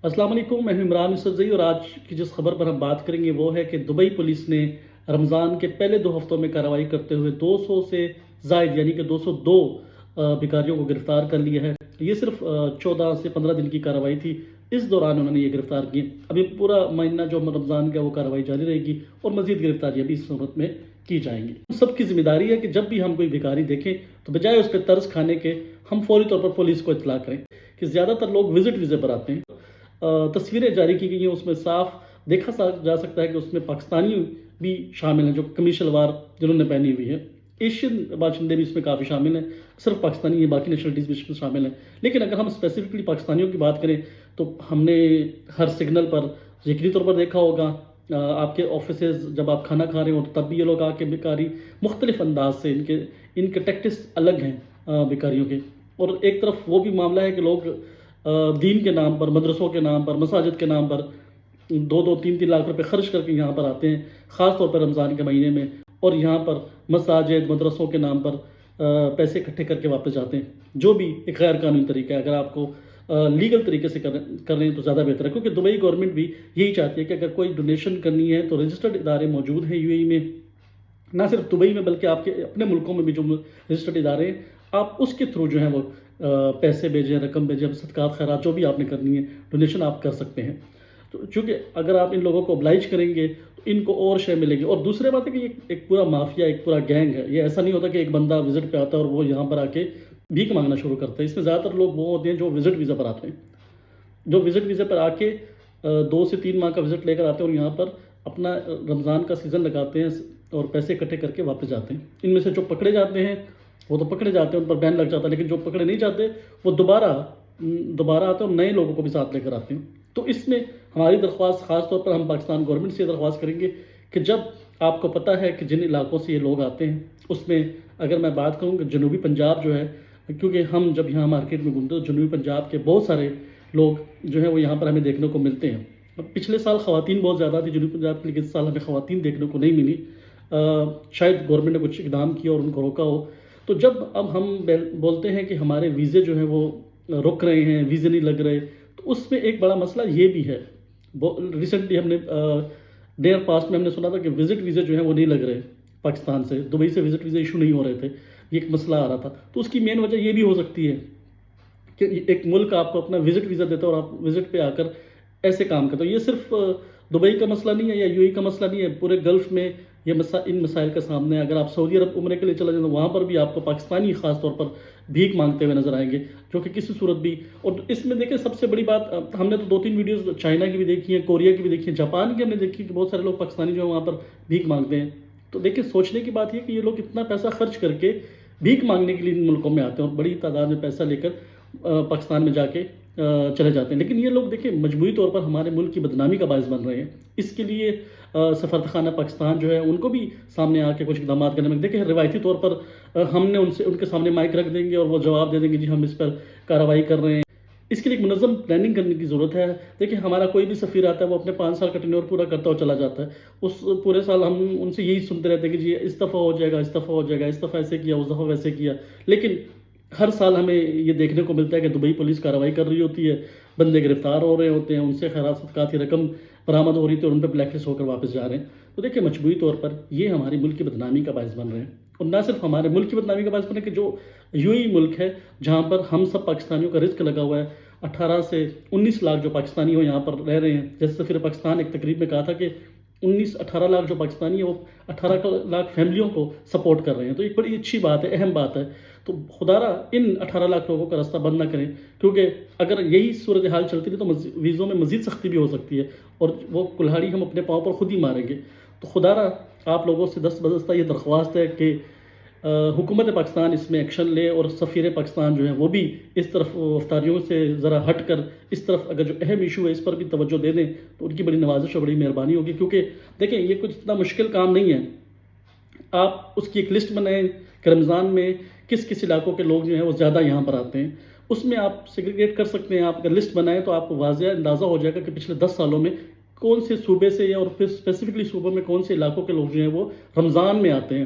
السلام علیکم، میں ہوں عمران یوسفزئی اور آج کی جس خبر پر ہم بات کریں گے وہ ہے کہ دبئی پولیس نے رمضان کے پہلے 2 ہفتوں میں کارروائی کرتے ہوئے 200 سے زائد یعنی کہ 202 بھکاریوں کو گرفتار کر لیا ہے۔ یہ صرف 14 سے 15 دن کی کارروائی تھی، اس دوران انہوں نے یہ گرفتار کی۔ ابھی پورا مہینہ جو رمضان کا وہ کارروائی جاری رہے گی اور مزید گرفتاریاں بھی اس صورت میں کی جائیں گی۔ سب کی ذمہ داری ہے کہ جب بھی ہم کوئی بھکاری دیکھیں تو بجائے اس پہ طرز کھانے کے ہم فوری طور پر پولیس کو اطلاع کریں کہ زیادہ تر لوگ وزٹ ویزے پر آتے ہیں۔ تصویریں جاری کی گئی ہیں، اس میں صاف دیکھا جا سکتا ہے کہ اس میں پاکستانی بھی شامل ہیں جو قمیص شلوار جنہوں نے پہنی ہوئی ہے۔ ایشین باشندے بھی اس میں کافی شامل ہیں، صرف پاکستانی ہیں، باقی نیشنلٹیز بھی اس میں شامل ہیں۔ لیکن اگر ہم اسپیسیفکلی پاکستانیوں کی بات کریں تو ہم نے ہر سگنل پر یقینی طور پر دیکھا ہوگا، آپ کے آفیسز جب آپ کھانا کھا رہے ہوں تب بھی یہ لوگ آ کے بیکاری مختلف انداز سے ان کے ٹیکٹس الگ ہیں بیکاریوں کے۔ اور ایک طرف وہ بھی معاملہ ہے کہ لوگ دین کے نام پر، مدرسوں کے نام پر، مساجد کے نام پر 2-3 لاکھ روپے خرچ کر کے یہاں پر آتے ہیں، خاص طور پر رمضان کے مہینے میں، اور یہاں پر مساجد مدرسوں کے نام پر پیسے اکٹھے کر کے واپس جاتے ہیں، جو بھی ایک غیر قانونی طریقہ ہے۔ اگر آپ کو لیگل طریقے سے کر رہے ہیں تو زیادہ بہتر ہے، کیونکہ دبئی گورنمنٹ بھی یہی چاہتی ہے کہ اگر کوئی ڈونیشن کرنی ہے تو رجسٹرڈ ادارے موجود ہیں UAE میں، نہ صرف دبئی میں بلکہ آپ کے اپنے ملکوں میں بھی جو رجسٹرڈ ادارے ہیں، آپ اس کے تھرو جو ہیں وہ پیسے بھیجیں، رقم بھیجیں، صدقات خیرات جو بھی آپ نے کرنی ہے ڈونیشن آپ کر سکتے ہیں۔ تو چونکہ اگر آپ ان لوگوں کو oblige کریں گے تو ان کو اور شے ملے گی۔ اور دوسری بات ہے کہ یہ ایک پورا مافیا، ایک پورا گینگ ہے۔ یہ ایسا نہیں ہوتا کہ ایک بندہ وزٹ پہ آتا ہے اور وہ یہاں پر آ کے بھیک مانگنا شروع کرتا ہے۔ اس میں زیادہ تر لوگ وہ ہوتے ہیں جو وزٹ ویزا پر آتے ہیں، جو وزٹ ویزے پر آ کے 2 سے 3 ماہ کا وزٹ لے کر آتے ہیں اور یہاں پر اپنا رمضان کا سیزن لگاتے ہیں اور پیسے اکٹھے کر کے واپس جاتے ہیں۔ ان میں سے جو پکڑے جاتے ہیں وہ تو پکڑے جاتے ہیں، ان پر بین لگ جاتا ہے، لیکن جو پکڑے نہیں جاتے وہ دوبارہ آتے ہیں اور نئے لوگوں کو بھی ساتھ لے کر آتے ہیں۔ تو اس میں ہماری درخواست، خاص طور پر ہم پاکستان گورنمنٹ سے یہ درخواست کریں گے کہ جب آپ کو پتہ ہے کہ جن علاقوں سے یہ لوگ آتے ہیں، اس میں اگر میں بات کروں کہ جنوبی پنجاب جو ہے، کیونکہ ہم جب یہاں مارکیٹ میں گھومتے ہیں تو جنوبی پنجاب کے بہت سارے لوگ جو ہیں وہ یہاں پر ہمیں دیکھنے کو ملتے ہیں۔ پچھلے سال خواتین بہت زیادہ تھی جنوبی پنجاب کی، لیکن اس سال ہمیں خواتین دیکھنے کو نہیں ملی۔ شاید گورنمنٹ نے کچھ اقدام کیا اور ان کو روکا ہو۔ تو جب اب ہم بولتے ہیں کہ ہمارے ویزے جو ہیں وہ رک رہے ہیں، ویزے نہیں لگ رہے، تو اس میں ایک بڑا مسئلہ یہ بھی ہے۔ ریسنٹلی ہم نے ڈیئر پاسٹ میں ہم نے سنا تھا کہ وزٹ ویزے جو ہیں وہ نہیں لگ رہے پاکستان سے، دبئی سے وزٹ ویزے ایشو نہیں ہو رہے تھے، یہ ایک مسئلہ آ رہا تھا۔ تو اس کی مین وجہ یہ بھی ہو سکتی ہے کہ ایک ملک آپ کو اپنا وزٹ ویزا دیتا ہے اور آپ وزٹ پہ آ کر ایسے کام کرتے ہو۔ یہ صرف دبئی کا مسئلہ نہیں ہے یا UAE کا مسئلہ نہیں ہے، پورے گلف میں یہ ان مسائل کا سامنے ہے۔ اگر آپ سعودی عرب عمرے کے لیے چلے جائیں تو وہاں پر بھی آپ کو پاکستانی خاص طور پر بھیک مانگتے ہوئے نظر آئیں گے، جو کہ کسی صورت بھی۔ اور اس میں دیکھیں سب سے بڑی بات، ہم نے تو 2-3 ویڈیوز چائنا کی بھی دیکھی ہیں، کوریا کی بھی دیکھی ہیں، جاپان کی ہم نے دیکھی کہ بہت سارے لوگ پاکستانی جو ہیں وہاں پر بھیک مانگتے ہیں۔ تو دیکھیں سوچنے کی بات یہ کہ یہ لوگ اتنا پیسہ خرچ کر کے بھیک مانگنے کے لیے ان ملکوں میں آتے ہیں اور بڑی تعداد میں پیسہ لے کر پاکستان میں جا کے چلے جاتے ہیں، لیکن یہ لوگ دیکھیں مجموعی طور پر ہمارے ملک کی بدنامی کا باعث بن رہے ہیں۔ اس کے لیے سفارتخانہ پاکستان جو ہے ان کو بھی سامنے آ کے کچھ اقدامات کرنے میں، دیکھیں روایتی طور پر ہم نے ان کے سامنے مائک رکھ دیں گے اور وہ جواب دے دیں گے جی ہم اس پر کارروائی کر رہے ہیں۔ اس کے لیے ایک منظم پلاننگ کرنے کی ضرورت ہے۔ دیکھیں ہمارا کوئی بھی سفیر آتا ہے وہ اپنے 5 سال کا ٹینیور پورا کرتا ہو چلا جاتا ہے، اس پورے سال ہم ان سے یہی سنتے رہتے ہیں کہ جی اس دفعہ ہو جائے گا، اس دفعہ ہو جائے گا، اس دفعہ ایسے کیا، اس دفعہ ویسے کیا، لیکن ہر سال ہمیں یہ دیکھنے کو ملتا ہے کہ دبئی پولیس کارروائی کر رہی ہوتی ہے، بندے گرفتار ہو رہے ہوتے ہیں، ان سے خیرات صدقات کی رقم برآمد ہو رہی تھی اور ان پہ بلیک لسٹ ہو کر واپس جا رہے ہیں۔ تو دیکھیں مجموعی طور پر یہ ہماری ملک کی بدنامی کا باعث بن رہے ہیں، اور نہ صرف ہمارے ملک کی بدنامی کا باعث بن رہے ہیں کہ جو UAE ملک ہے جہاں پر ہم سب پاکستانیوں کا رزق لگا ہوا ہے، 18 سے 19 لاکھ جو پاکستانی ہو یہاں پر رہ رہے ہیں۔ جیسے سفیر پاکستان ایک تقریب میں کہا تھا کہ 18 لاکھ جو پاکستانی ہیں وہ 18 لاکھ فیملیوں کو سپورٹ کر رہے ہیں، تو ایک بڑی اچھی بات ہے، اہم بات ہے۔ تو خدا را ان 18 لاکھ لوگوں کا راستہ بند نہ کریں، کیونکہ اگر یہی صورتحال چلتی رہی تو ویزوں میں مزید سختی بھی ہو سکتی ہے اور وہ کلہاڑی ہم اپنے پاؤں پر خود ہی ماریں گے۔ تو خدا را آپ لوگوں سے دست بدستہ یہ درخواست ہے کہ حکومت پاکستان اس میں ایکشن لے اور سفیر پاکستان جو ہیں وہ بھی اس طرف افطاریوں سے ذرا ہٹ کر اس طرف اگر جو اہم ایشو ہے اس پر بھی توجہ دے دیں تو ان کی بڑی نوازش اور بڑی مہربانی ہوگی، کیونکہ دیکھیں یہ کچھ اتنا مشکل کام نہیں ہے۔ آپ اس کی ایک لسٹ بنائیں کہ رمضان میں کس کس علاقوں کے لوگ جو ہیں وہ زیادہ یہاں پر آتے ہیں، اس میں آپ سیگریگیٹ کر سکتے ہیں۔ آپ اگر لسٹ بنائیں تو آپ کو واضح اندازہ ہو جائے گا کہ پچھلے 10 سالوں میں کون سے صوبے سے اور پھر اسپیسیفکلی صوبوں میں کون سے علاقوں کے لوگ جو ہیں وہ رمضان میں آتے ہیں۔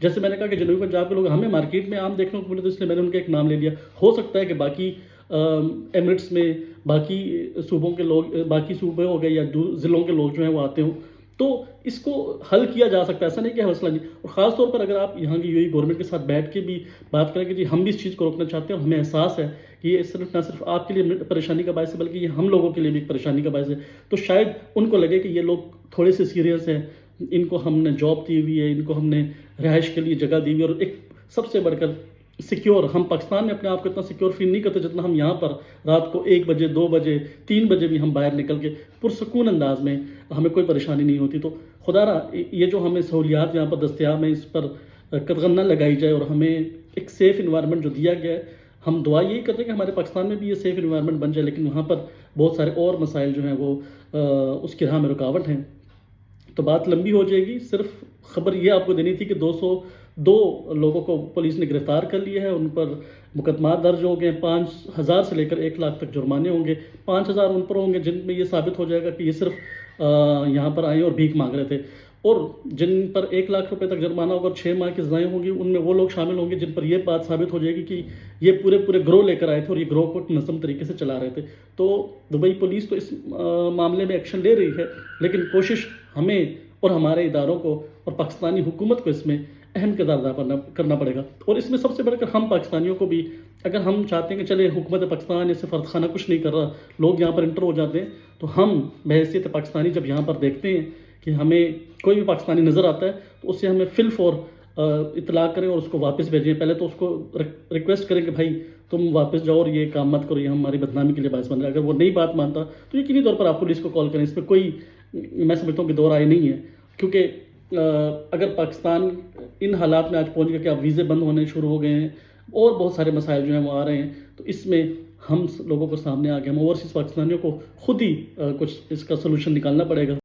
جیسے میں نے کہا کہ جنوبی پنجاب کے لوگ ہمیں مارکیٹ میں عام دیکھنے کو ملے تو اس لیے میں نے ان کا ایک نام لے لیا، ہو سکتا ہے کہ باقی ایمریٹس میں باقی صوبوں کے لوگ، باقی صوبے ہو گئے یا ضلعوں کے لوگ جو ہیں وہ آتے ہوں، تو اس کو حل کیا جا سکتا ہے، ایسا نہیں کہ مسئلہ نہیں. اور خاص طور پر اگر آپ یہاں کی UAE گورنمنٹ کے ساتھ بیٹھ کے بھی بات کریں کہ جی ہم بھی اس چیز کو روکنا چاہتے ہیں اور ہمیں احساس ہے کہ یہ صرف نہ صرف آپ کے لیے پریشانی کا باعث ہے بلکہ یہ ہم لوگوں کے لیے بھی ایک پریشانی کا باعث ہے، تو شاید ان کو لگے کہ یہ لوگ تھوڑے سے سیریس ہیں، ان کو ہم نے جاب دی ہوئی ہے، ان کو ہم نے رہائش کے لیے جگہ دی ہوئی ہے، اور ایک سب سے بڑھ کر سیکیور، ہم پاکستان میں اپنے آپ کو اتنا سیکیور فیل نہیں کرتے جتنا ہم یہاں پر رات کو 1 بجے 2 بجے 3 بجے بھی ہم باہر نکل کے پرسکون انداز میں ہمیں کوئی پریشانی نہیں ہوتی. تو خدا را یہ جو ہمیں سہولیات یہاں پر دستیاب ہیں اس پر قدغن نہ لگائی جائے اور ہمیں ایک سیف انوائرمنٹ جو دیا گیا ہے، ہم دعا یہی کرتے ہیں کہ ہمارے پاکستان میں بھی یہ سیف انوائرمنٹ بن جائے، لیکن وہاں پر بہت سارے اور مسائل جو ہیں وہ اس کی راہ میں رکاوٹ ہیں. تو بات لمبی ہو جائے گی، صرف خبر یہ آپ کو دینی تھی کہ 202 لوگوں کو پولیس نے گرفتار کر لیا ہے، ان پر مقدمات درج ہو گئے ہیں، 5,000 سے لے کر 1 لاکھ تک جرمانے ہوں گے. 5,000 ان پر ہوں گے جن میں یہ ثابت ہو جائے گا کہ یہ صرف یہاں پر آئے اور بھیک مانگ رہے تھے، اور جن پر 1 لاکھ روپے تک جرمانہ ہوگا اور 6 ماہ کی سزائیں ہوں گی، ان میں وہ لوگ شامل ہوں گے جن پر یہ بات ثابت ہو جائے گی کہ یہ پورے گروہ لے کر آئے تھے اور یہ گروہ کو منظم طریقے سے چلا رہے تھے. تو دبئی پولیس تو اس معاملے میں ایکشن لے رہی ہے، لیکن کوشش ہمیں اور ہمارے اداروں کو اور پاکستانی حکومت کو اس میں اہم کردار ادا کرنا پڑے گا. اور اس میں سب سے بڑھ کر ہم پاکستانیوں کو بھی، اگر ہم چاہتے ہیں کہ چلے حکومت پاکستان اس سے فرد خانہ کچھ نہیں کر رہا، لوگ یہاں پر انٹر ہو جاتے ہیں، تو ہم بحیثیت پاکستانی جب یہاں پر دیکھتے ہیں کہ ہمیں کوئی بھی پاکستانی نظر آتا ہے تو اس سے ہمیں فی الفور اطلاع کریں اور اس کو واپس بھیجیں. پہلے تو اس کو ریکویسٹ کریں کہ بھائی تم واپس جاؤ اور یہ کام مت کرو، یہ ہماری بدنامی کے لیے باعث بن رہا ہے. اگر وہ نہیں بات مانتا تو یقینی طور پر آپ پولیس کو کال کریں، اس میں کوئی میں سمجھتا ہوں کہ دو رائے نہیں ہے. کیونکہ اگر پاکستان ان حالات میں آج پہنچ گیا کہ اب ویزے بند ہونے شروع ہو گئے ہیں اور بہت سارے مسائل جو ہیں وہ آ رہے ہیں، تو اس میں ہم لوگوں کو سامنے آ گئے، ہم اوورسیز پاکستانیوں کو خود ہی کچھ اس کا سلوشن نکالنا پڑے گا.